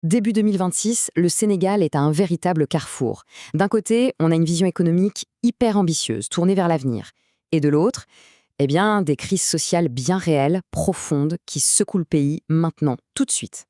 Début 2026, le Sénégal est à un véritable carrefour. D'un côté, on a une vision économique hyper ambitieuse, tournée vers l'avenir. Et de l'autre, des crises sociales bien réelles, profondes, qui secouent le pays maintenant, tout de suite.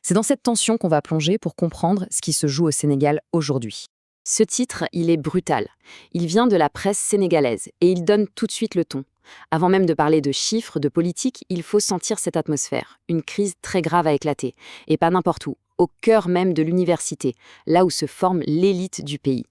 C'est dans cette tension qu'on va plonger pour comprendre ce qui se joue au Sénégal aujourd'hui. Ce titre, il est brutal. Il vient de la presse sénégalaise et il donne tout de suite le ton. Avant même de parler de chiffres, de politique, il faut sentir cette atmosphère. Une crise très grave a éclaté. Et pas n'importe où, au cœur même de l'université, là où se forme l'élite du pays.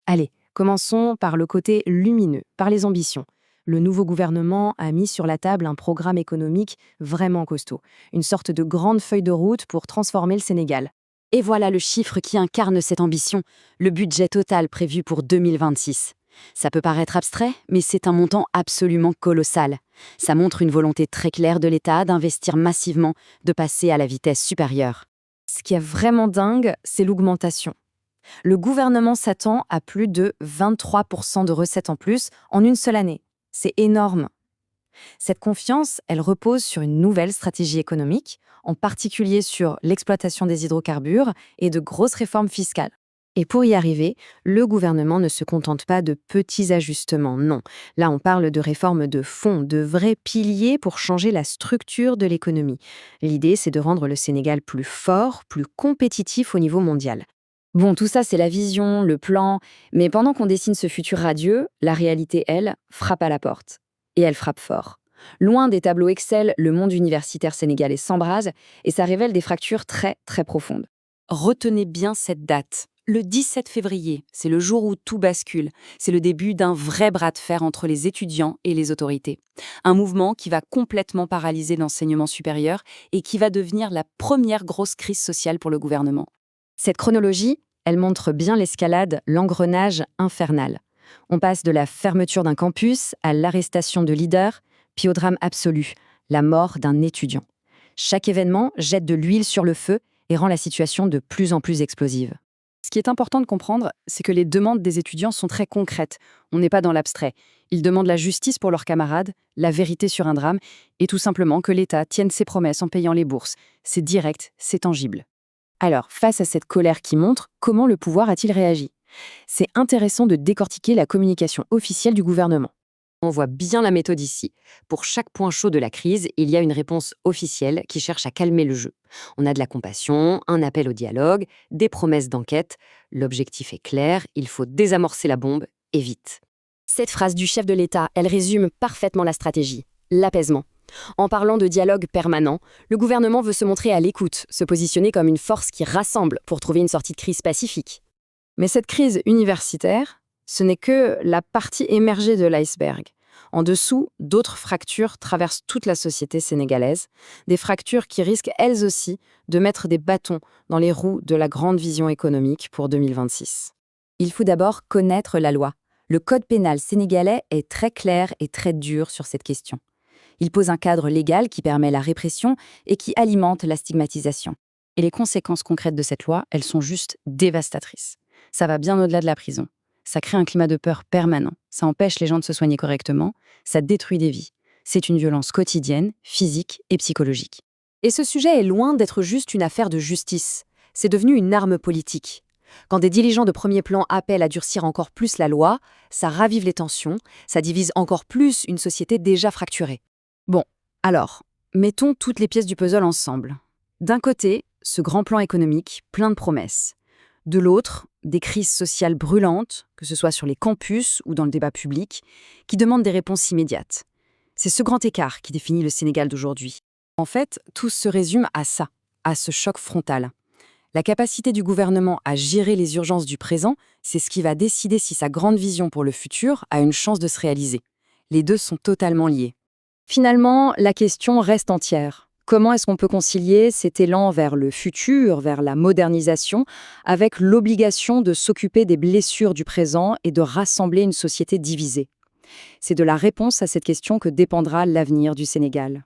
Allez, commençons par le côté lumineux, par les ambitions. Le nouveau gouvernement a mis sur la table un programme économique vraiment costaud, une sorte de grande feuille de route pour transformer le Sénégal. Et voilà le chiffre qui incarne cette ambition, le budget total prévu pour 2026. Ça peut paraître abstrait, mais c'est un montant absolument colossal. Ça montre une volonté très claire de l'État d'investir massivement, de passer à la vitesse supérieure. Ce qui est vraiment dingue, c'est l'augmentation. Le gouvernement s'attend à plus de 23% de recettes en plus en une seule année. C'est énorme. Cette confiance, elle repose sur une nouvelle stratégie économique, en particulier sur l'exploitation des hydrocarbures et de grosses réformes fiscales. Et pour y arriver, le gouvernement ne se contente pas de petits ajustements, non. Là, on parle de réformes de fond, de vrais piliers pour changer la structure de l'économie. L'idée, c'est de rendre le Sénégal plus fort, plus compétitif au niveau mondial. Bon, tout ça, c'est la vision, le plan, mais pendant qu'on dessine ce futur radieux, la réalité, elle, frappe à la porte. Et elle frappe fort. Loin des tableaux Excel, le monde universitaire sénégalais s'embrase et ça révèle des fractures très, très profondes. Retenez bien cette date. Le 17 février, c'est le jour où tout bascule. C'est le début d'un vrai bras de fer entre les étudiants et les autorités. Un mouvement qui va complètement paralyser l'enseignement supérieur et qui va devenir la première grosse crise sociale pour le gouvernement. Cette chronologie, elle montre bien l'escalade, l'engrenage infernal. On passe de la fermeture d'un campus à l'arrestation de leaders, puis au drame absolu, la mort d'un étudiant. Chaque événement jette de l'huile sur le feu et rend la situation de plus en plus explosive. Ce qui est important de comprendre, c'est que les demandes des étudiants sont très concrètes. On n'est pas dans l'abstrait. Ils demandent la justice pour leurs camarades, la vérité sur un drame, et tout simplement que l'État tienne ses promesses en payant les bourses. C'est direct, c'est tangible. Alors, face à cette colère qui montre, comment le pouvoir a-t-il réagi ? C'est intéressant de décortiquer la communication officielle du gouvernement. On voit bien la méthode ici. Pour chaque point chaud de la crise, il y a une réponse officielle qui cherche à calmer le jeu. On a de la compassion, un appel au dialogue, des promesses d'enquête. L'objectif est clair, il faut désamorcer la bombe, et vite. Cette phrase du chef de l'État, elle résume parfaitement la stratégie, l'apaisement. En parlant de dialogue permanent, le gouvernement veut se montrer à l'écoute, se positionner comme une force qui rassemble pour trouver une sortie de crise pacifique. Mais cette crise universitaire, ce n'est que la partie émergée de l'iceberg. En dessous, d'autres fractures traversent toute la société sénégalaise, des fractures qui risquent elles aussi de mettre des bâtons dans les roues de la grande vision économique pour 2026. Il faut d'abord connaître la loi. Le code pénal sénégalais est très clair et très dur sur cette question. Il pose un cadre légal qui permet la répression et qui alimente la stigmatisation. Et les conséquences concrètes de cette loi, elles sont juste dévastatrices. Ça va bien au-delà de la prison. Ça crée un climat de peur permanent. Ça empêche les gens de se soigner correctement. Ça détruit des vies. C'est une violence quotidienne, physique et psychologique. Et ce sujet est loin d'être juste une affaire de justice. C'est devenu une arme politique. Quand des dirigeants de premier plan appellent à durcir encore plus la loi, ça ravive les tensions, ça divise encore plus une société déjà fracturée. Bon, alors, mettons toutes les pièces du puzzle ensemble. D'un côté, ce grand plan économique, plein de promesses. De l'autre, des crises sociales brûlantes, que ce soit sur les campus ou dans le débat public, qui demandent des réponses immédiates. C'est ce grand écart qui définit le Sénégal d'aujourd'hui. En fait, tout se résume à ça, à ce choc frontal. La capacité du gouvernement à gérer les urgences du présent, c'est ce qui va décider si sa grande vision pour le futur a une chance de se réaliser. Les deux sont totalement liés. Finalement, la question reste entière. Comment est-ce qu'on peut concilier cet élan vers le futur, vers la modernisation, avec l'obligation de s'occuper des blessures du présent et de rassembler une société divisée ? C'est de la réponse à cette question que dépendra l'avenir du Sénégal.